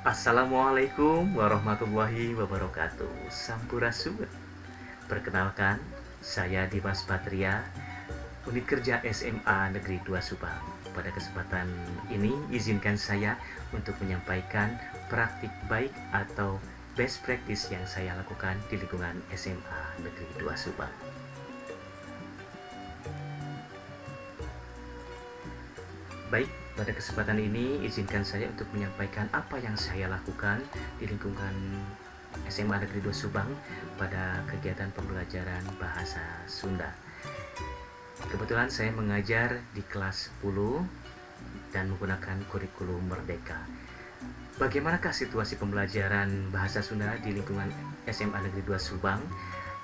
Assalamualaikum warahmatullahi wabarakatuh. Sampurasun. Perkenalkan, saya Dimas Patria, Unit Kerja SMA Negeri 2 Subang. Pada kesempatan ini, izinkan saya untuk menyampaikan praktik baik atau best practice yang saya lakukan di lingkungan SMA Negeri 2 Subang. Baik, pada kesempatan ini izinkan saya untuk menyampaikan apa yang saya lakukan di lingkungan SMA Negeri 2 Subang pada kegiatan pembelajaran bahasa Sunda. Kebetulan saya mengajar di kelas 10 dan menggunakan kurikulum Merdeka. Bagaimanakah situasi pembelajaran bahasa Sunda di lingkungan SMA Negeri 2 Subang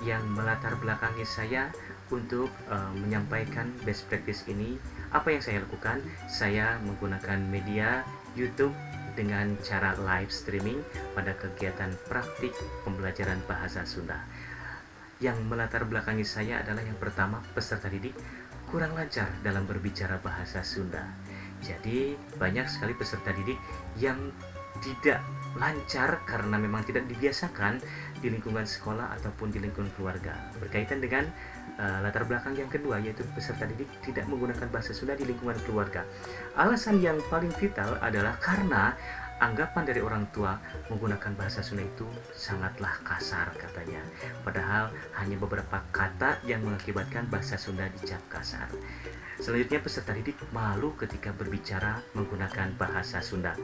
yang melatar belakangi saya untuk menyampaikan best practice ini? Apa yang saya lakukan? Saya menggunakan media YouTube dengan cara live streaming pada kegiatan praktik pembelajaran bahasa Sunda. Yang melatar belakangi saya adalah yang pertama, peserta didik kurang lancar dalam berbicara bahasa Sunda. Jadi banyak sekali peserta didik yang tidak lancar karena memang tidak dibiasakan di lingkungan sekolah ataupun di lingkungan keluarga. Berkaitan dengan latar belakang yang kedua, yaitu peserta didik tidak menggunakan bahasa Sunda di lingkungan keluarga. Alasan yang paling vital adalah karena anggapan dari orang tua menggunakan bahasa Sunda itu sangatlah kasar katanya. Padahal hanya beberapa kata yang mengakibatkan bahasa Sunda dicap kasar. Selanjutnya, peserta didik malu ketika berbicara menggunakan bahasa Sunda.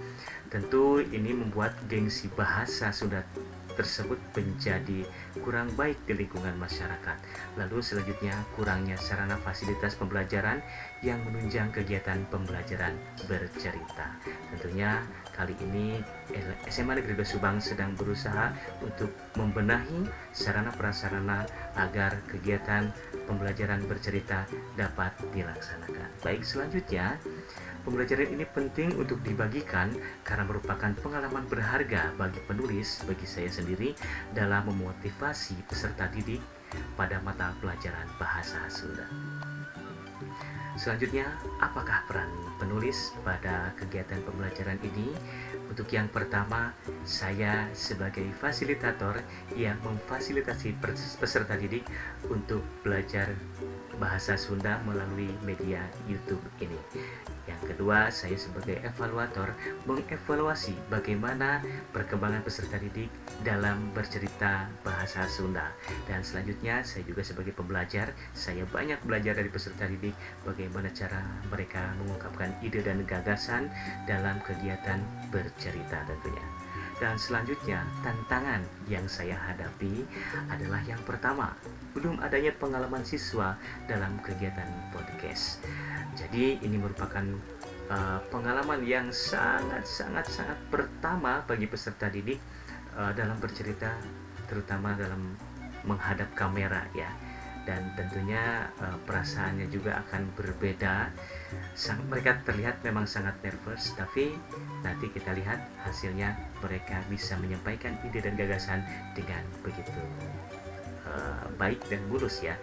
Tentu ini membuat gengsi bahasa Sunda tersebut menjadi kurang baik di lingkungan masyarakat. Lalu selanjutnya, kurangnya sarana fasilitas pembelajaran yang menunjang kegiatan pembelajaran bercerita. Tentunya kali ini SMA Negeri 2 Subang sedang berusaha untuk membenahi sarana prasarana agar kegiatan pembelajaran bercerita dapat dilaksanakan. Baik, selanjutnya, pembelajaran ini penting untuk dibagikan karena merupakan pengalaman berharga bagi penulis, bagi saya sendiri, dalam memotivasi peserta didik pada mata pelajaran bahasa Sunda. Selanjutnya, apakah peran penulis pada kegiatan pembelajaran ini? Untuk yang pertama, saya sebagai fasilitator yang memfasilitasi peserta didik untuk belajar bahasa Sunda melalui media YouTube ini. Yang kedua, saya sebagai evaluator mengevaluasi bagaimana perkembangan peserta didik dalam bercerita bahasa Sunda. Dan selanjutnya, saya juga sebagai pembelajar, saya banyak belajar dari peserta didik bagaimana cara mereka mengungkapkan ide dan gagasan dalam kegiatan bercerita tentunya. Dan selanjutnya, tantangan yang saya hadapi adalah yang pertama, belum adanya pengalaman siswa dalam kegiatan podcast. Jadi ini merupakan pengalaman yang sangat pertama bagi peserta didik dalam bercerita, terutama dalam menghadap kamera ya. Dan tentunya perasaannya juga akan berbeda. Mereka terlihat memang sangat nervous, tapi nanti kita lihat hasilnya, mereka bisa menyampaikan ide dan gagasan dengan begitu baik dan mulus ya.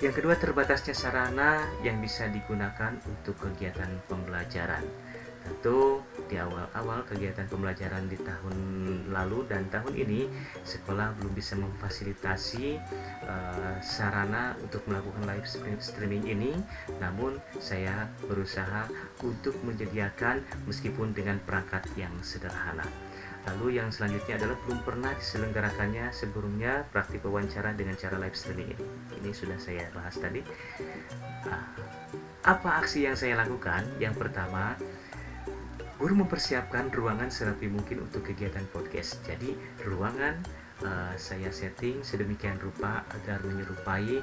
Yang kedua, terbatasnya sarana yang bisa digunakan untuk kegiatan pembelajaran. Tentu di awal-awal kegiatan pembelajaran di tahun lalu dan tahun ini, sekolah belum bisa memfasilitasi sarana untuk melakukan live streaming ini. Namun saya berusaha untuk menyediakan meskipun dengan perangkat yang sederhana. Lalu yang selanjutnya adalah belum pernah diselenggarakannya sebelumnya praktik wawancara dengan cara live streaming ini. Ini sudah saya bahas tadi. Apa aksi yang saya lakukan? Yang pertama, guru mempersiapkan ruangan serapi mungkin untuk kegiatan podcast. Jadi ruangan saya setting sedemikian rupa agar menyerupai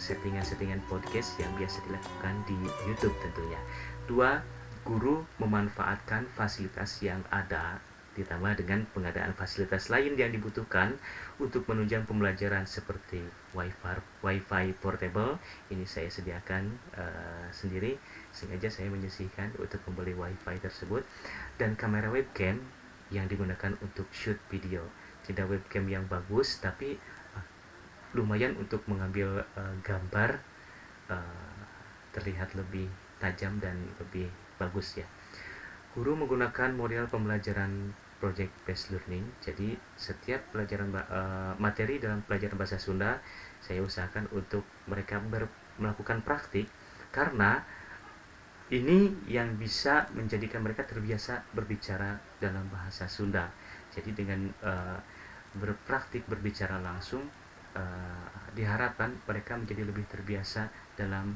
settingan-settingan podcast yang biasa dilakukan di YouTube tentunya. Dua, guru memanfaatkan fasilitas yang ada ditambah dengan pengadaan fasilitas lain yang dibutuhkan untuk menunjang pembelajaran seperti wifi portable. Ini saya sediakan sendiri, sengaja saya menyisihkan untuk membeli wifi tersebut, dan kamera webcam yang digunakan untuk shoot video. Tidak webcam yang bagus, tapi lumayan untuk mengambil gambar terlihat lebih tajam dan lebih bagus ya. Guru menggunakan model pembelajaran project based learning. Jadi setiap materi dalam pelajaran bahasa Sunda saya usahakan untuk mereka melakukan praktik, karena ini yang bisa menjadikan mereka terbiasa berbicara dalam bahasa Sunda. Jadi dengan berpraktik berbicara langsung, diharapkan mereka menjadi lebih terbiasa dalam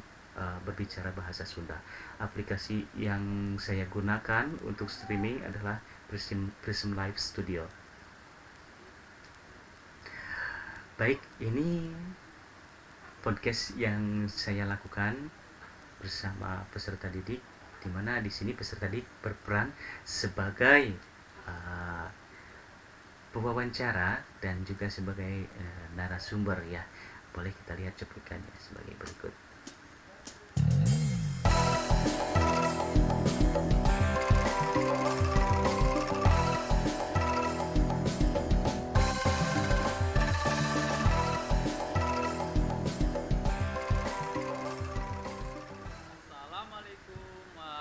berbicara bahasa Sunda. Aplikasi yang saya gunakan untuk streaming adalah Prism Live Studio. Baik, ini podcast yang saya lakukan bersama peserta didik, di mana di sini peserta didik berperan sebagai pewawancara dan juga sebagai narasumber ya. Boleh kita lihat cuplikannya sebagai berikut.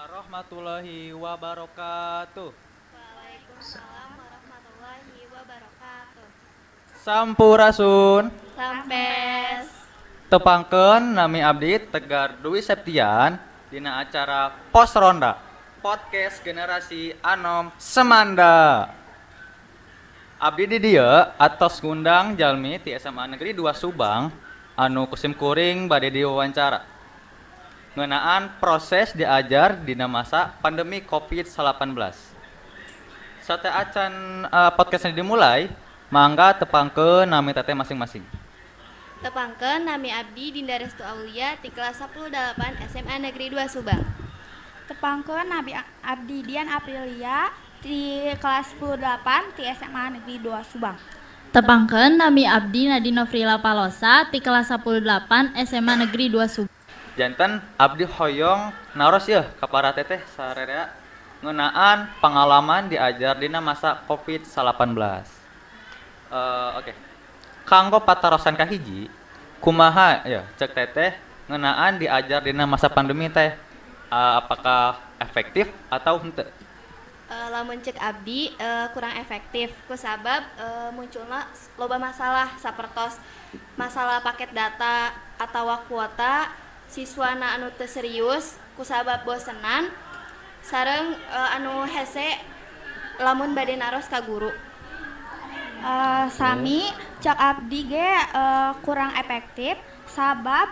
Warahmatullahi wabarakatuh. Waalaikumsalam warahmatullahi wabarakatuh. Sampurasun. Sampes. Tepangkeun nami abdi Tegar Dwi Septian dina acara Pos Ronda Podcast Generasi Anom Semanda. Abdi di dieu atos ngundang jalmi ti SMA Negeri 2 Subang anu kusim kuring bade diwawancara ngeunaan proses diajar dina masa pandemi COVID-19. Sate acan podcastnya dimulai, mangga tepangkeun nami teteh masing-masing. Tepangkeun nami abdi Dinda Restu Aulia ti kelas 18 SMA Negeri 2 Subang. Tepangkeun nabi abdi Dian Aprilia di kelas 18 di SMA Negeri 2 Subang. Tepangkeun nami abdi Nadine Frila Palosa ti kelas 18 SMA Negeri 2 Subang. Janten abdi hoyong naros yeuh ka para teteh sarerea ngeunaan pengalaman diajar dina masa COVID-19. Oke. Kanggo patarosan kahiji, kumaha ya cek teteh ngeunaan diajar dina masa pandemi teh? Apakah efektif atau henteu? Lamun cek abdi kurang efektif kusabab munculna loba masalah sapertos masalah paket data atawa kuota, siswana anu teu serius kusabab bosenan, sareng anu hese lamun bade naros ka guru. Sami cek abdi ge kurang efektif sabab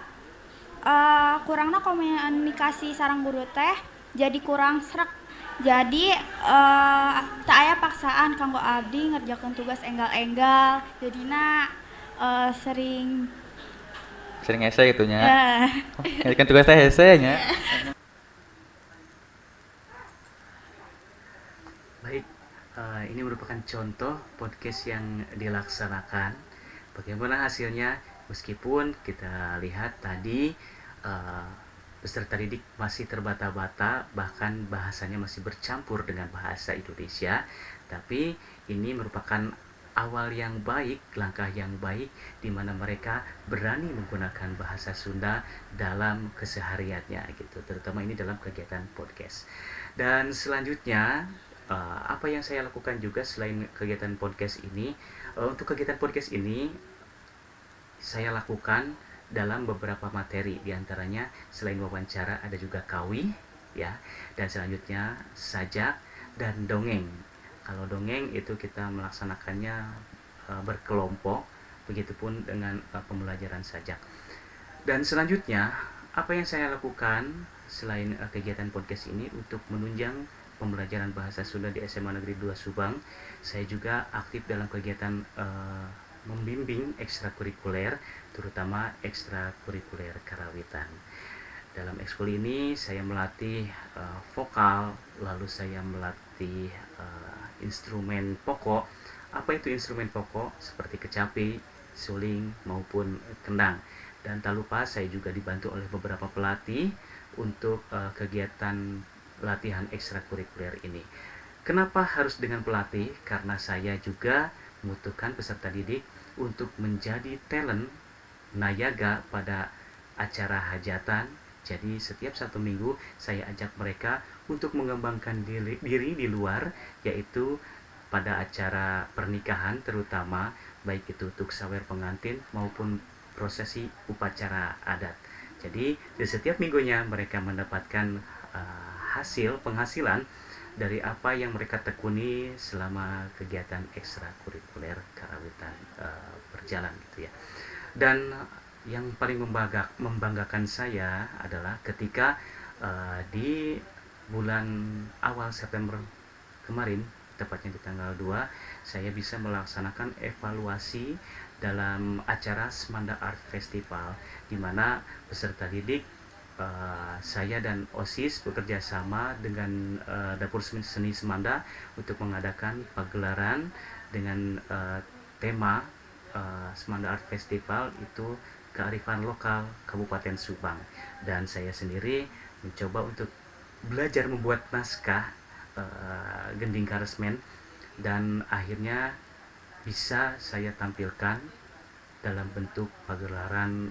kurangna komunikasi sareng guru teh jadi kurang srek. Jadi teu aya paksaan kanggo abdi ngerjakeun tugas enggal-enggal. Jadina sering Hese gitu nya. Kan tugas teh hese nya. Baik, ini merupakan contoh podcast yang dilaksanakan. Bagaimana hasilnya? Meskipun kita lihat tadi peserta didik masih terbata-bata, bahkan bahasanya masih bercampur dengan bahasa Indonesia, tapi ini merupakan awal yang baik, langkah yang baik di mana mereka berani menggunakan bahasa Sunda dalam kesehariannya gitu, terutama ini dalam kegiatan podcast. Dan selanjutnya apa yang saya lakukan juga selain kegiatan podcast ini, untuk kegiatan podcast ini saya lakukan dalam beberapa materi, diantaranya selain wawancara ada juga kawi ya, dan selanjutnya sajak dan dongeng. Kalau dongeng itu kita melaksanakannya berkelompok, begitupun dengan pembelajaran sajak. Dan selanjutnya apa yang saya lakukan selain kegiatan podcast ini untuk menunjang pembelajaran bahasa Sunda di SMA Negeri 2 Subang, saya juga aktif dalam kegiatan membimbing ekstrakurikuler, terutama ekstrakurikuler karawitan. Dalam ekskul ini saya melatih vokal, lalu saya melatih instrumen pokok. Apa itu instrumen pokok? Seperti kecapi, suling, maupun kendang. Dan tak lupa saya juga dibantu oleh beberapa pelatih untuk kegiatan latihan ekstrakurikuler ini. Kenapa harus dengan pelatih? Karena saya juga membutuhkan peserta didik untuk menjadi talent nayaga pada acara hajatan, Jadi setiap satu minggu saya ajak mereka untuk mengembangkan diri di luar, yaitu pada acara pernikahan terutama, baik itu untuk sawer pengantin maupun prosesi upacara adat. Jadi di setiap minggunya mereka mendapatkan hasil penghasilan dari apa yang mereka tekuni selama kegiatan ekstrakurikuler karawitan berjalan gitu ya. Dan yang paling membanggakan saya adalah ketika di bulan awal September kemarin, tepatnya di tanggal 2, saya bisa melaksanakan evaluasi dalam acara Semanda Art Festival, di mana peserta didik saya dan OSIS bekerja sama dengan Dapur Seni Semanda untuk mengadakan pagelaran dengan tema Semanda Art Festival itu kearifan lokal Kabupaten Subang. Dan saya sendiri mencoba untuk belajar membuat naskah Gending Karesmen, dan akhirnya bisa saya tampilkan dalam bentuk pagelaran.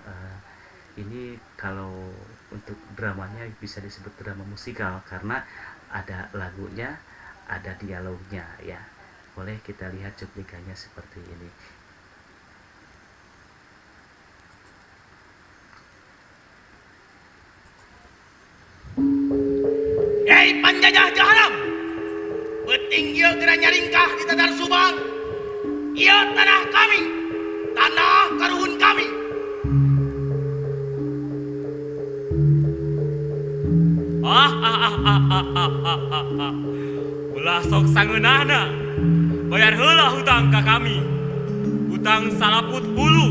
Ini kalau untuk dramanya bisa disebut drama musikal karena ada lagunya, ada dialognya ya. Boleh kita lihat cuplikannya seperti ini. Hei penjajah jahanam, penting ieu geura nyaringkah di Tegar Subang. Ieu tanah kami, tanah karuhun kami. Ulah sok sangeunahna, bayar heula hutang ka kami. Hutang salaput hulu,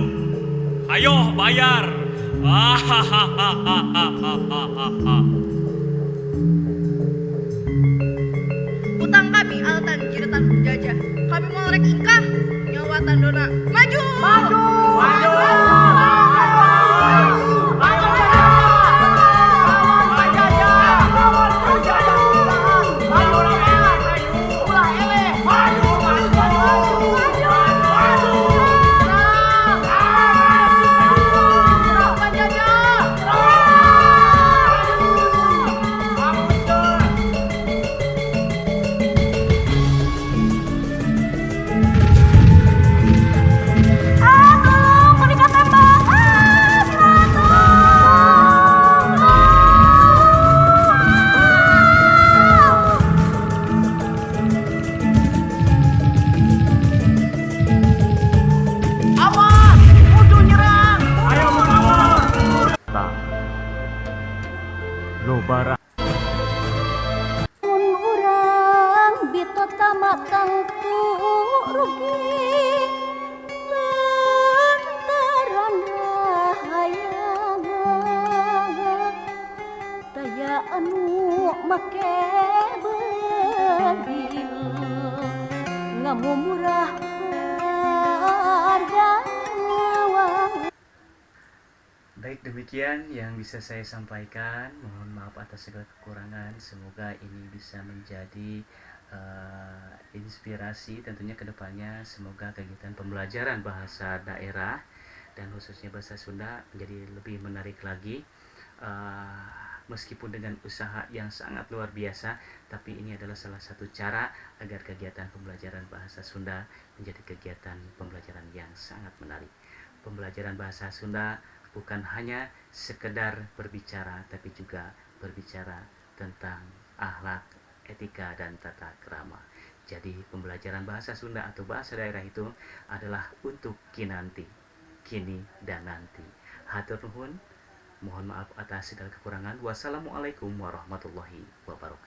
hayo bayar. Utang kami alatan jiratan penjajah. Kami mau rek ingkah nyawa tandona. Maju! Maju! Maju! Mun urang bitota matang tu rugi lantaran rahayangan daya anu make bedil ngamumurah harga wang. Baik, demikian yang bisa saya sampaikan. Mohon maaf atas segala kekurangan. Semoga ini bisa menjadi inspirasi tentunya ke depannya. Semoga kegiatan pembelajaran bahasa daerah dan khususnya bahasa Sunda menjadi lebih menarik lagi. Meskipun dengan usaha yang sangat luar biasa, tapi ini adalah salah satu cara agar kegiatan pembelajaran bahasa Sunda menjadi kegiatan pembelajaran yang sangat menarik. Pembelajaran bahasa Sunda bukan hanya sekedar berbicara, tapi juga berbicara tentang akhlak, etika, dan tata krama. Jadi pembelajaran bahasa Sunda atau bahasa daerah itu adalah untuk kinanti, kini dan nanti. Hatur nuhun, mohon maaf atas segala kekurangan. Wassalamualaikum warahmatullahi wabarakatuh.